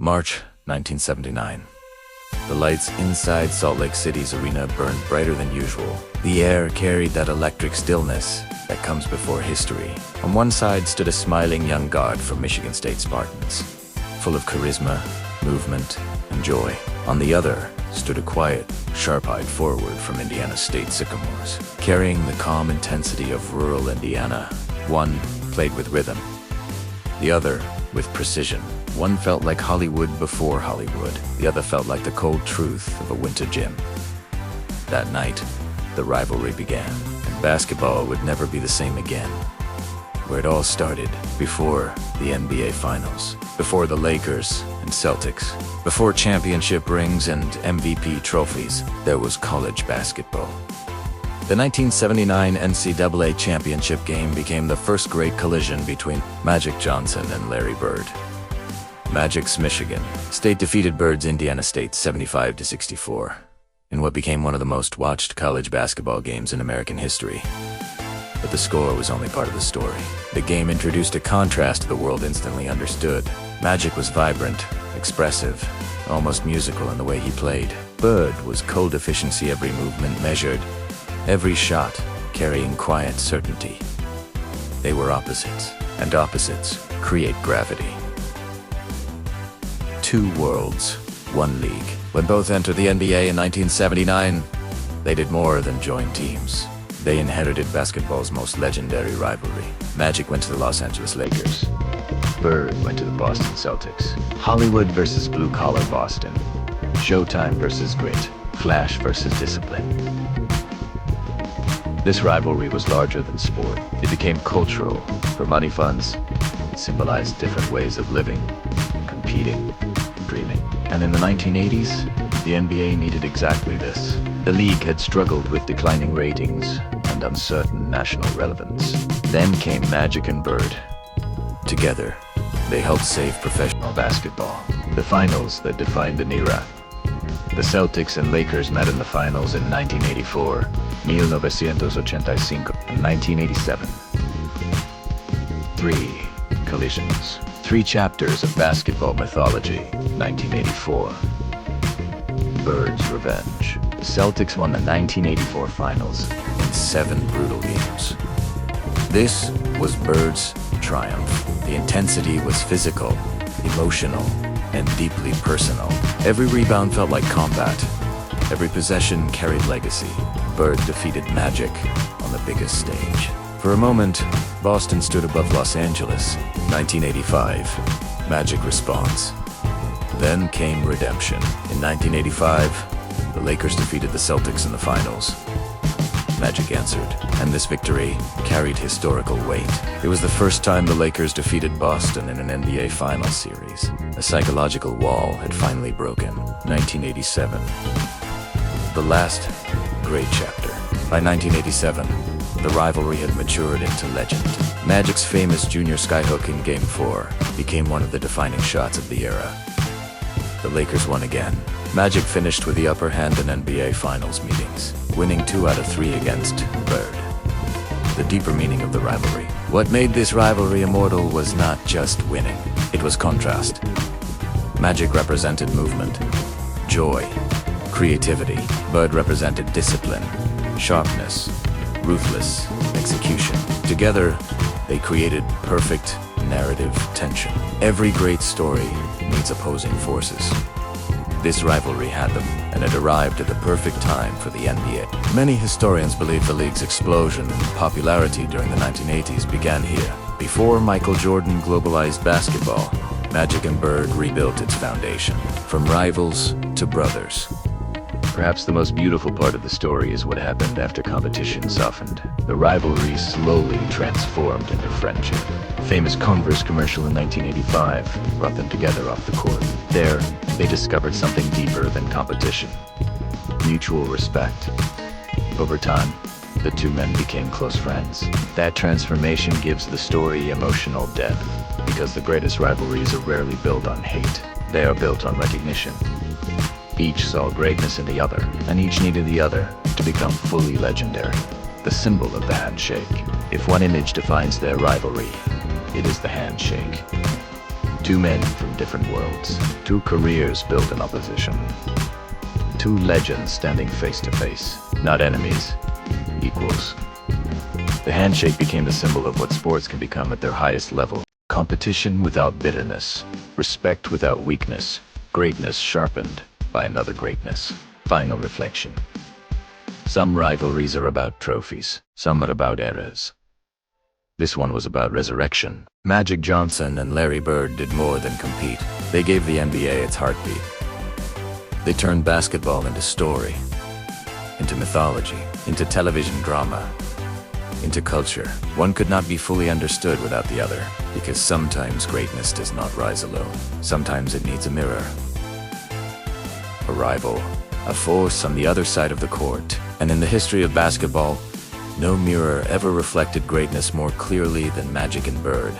March 1979. The lights inside Salt Lake City's arena burned brighter than usual. The air carried that electric stillness that comes before history. On one side stood a smiling young guard from Michigan State Spartans, full of charisma, movement, and joy. On the other stood a quiet, sharp-eyed forward from Indiana State Sycamores, carrying the calm intensity of rural Indiana. One played with rhythm, the other with precision. One felt like Hollywood before Hollywood. The other felt like the cold truth of a winter gym. That night, the rivalry began, and basketball would never be the same again. Where it all started, before the NBA Finals, before the Lakers and Celtics, before championship rings and MVP trophies, there was college basketball. The 1979 NCAA championship game became the first great collision between Magic Johnson and Larry Bird. Magic's Michigan State defeated Bird's Indiana State 75-64 in what became one of the most watched college basketball games in American history. But the score was only part of the story. The game introduced a contrast the world instantly understood. Magic was vibrant, expressive, almost musical in the way he played. Bird was cold efficiency, every movement measured, every shot carrying quiet certainty. They were opposites, and opposites create gravity. Two worlds, one league. When both entered the NBA in 1979, they did more than join teams. They inherited basketball's most legendary rivalry. Magic went to the Los Angeles Lakers. Bird went to the Boston Celtics. Hollywood versus blue-collar Boston. Showtime versus grit. Flash versus discipline. This rivalry was larger than sport. It became cultural. For money funds, it symbolized different ways of living, competing, dreaming. And in the 1980s, the NBA needed exactly this. The league had struggled with declining ratings and uncertain national relevance. Then came Magic and Bird. Together, they helped save professional basketball. The finals that defined an era. The Celtics and Lakers met in the finals in 1984, 1985, and 1987. Three collisions. Three chapters of basketball mythology. 1984. Bird's revenge. The Celtics won the 1984 finals in 7 brutal games. This was Bird's triumph. The intensity was physical, emotional, and deeply personal. Every rebound felt like combat. Every possession carried legacy. Bird defeated Magic on the biggest stage. For a moment, Boston stood above Los Angeles. 1985, Magic responds. Then came redemption. In 1985, the Lakers defeated the Celtics in the finals. Magic answered, and this victory carried historical weight. It was the first time the Lakers defeated Boston in an NBA Finals series. A psychological wall had finally broken. 1987. The last great chapter. By 1987, the rivalry had matured into legend. Magic's famous junior skyhook in Game 4 became one of the defining shots of the era. The Lakers won again. Magic finished with the upper hand in NBA Finals meetings, winning 2 out of 3 against Bird. The deeper meaning of the rivalry. What made this rivalry immortal was not just winning, it was contrast. Magic represented movement, joy, creativity. Bird represented discipline, sharpness, ruthless execution. Together, they created perfect narrative tension. Every great story needs opposing forces. This rivalry had them, and it arrived at the perfect time for the NBA. Many historians believe the league's explosion in popularity during the 1980s began here. Before Michael Jordan globalized basketball, Magic and Bird rebuilt its foundation, from rivals to brothers. Perhaps the most beautiful part of the story is what happened after competition softened. The rivalry slowly transformed into friendship. A famous Converse commercial in 1985 brought them together off the court. There, they discovered something deeper than competition. Mutual respect. Over time, the two men became close friends. That transformation gives the story emotional depth, because the greatest rivalries are rarely built on hate. They are built on recognition. Each saw greatness in the other, and each needed the other to become fully legendary. The symbol of the handshake. If one image defines their rivalry, it is the handshake. Two men from different worlds. Two careers built in opposition. Two legends standing face to face. Not enemies, equals. The handshake became the symbol of what sports can become at their highest level. Competition without bitterness. Respect without weakness. Greatness sharpened by another greatness. Final reflection. Some rivalries are about trophies. Some are about eras. This one was about resurrection. Magic Johnson and Larry Bird did more than compete. They gave the NBA its heartbeat. They turned basketball into story, into mythology, into television drama, into culture. One could not be fully understood without the other, because sometimes greatness does not rise alone. Sometimes it needs a mirror, a rival, a force on the other side of the court. And in the history of basketball, no mirror ever reflected greatness more clearly than Magic and Bird.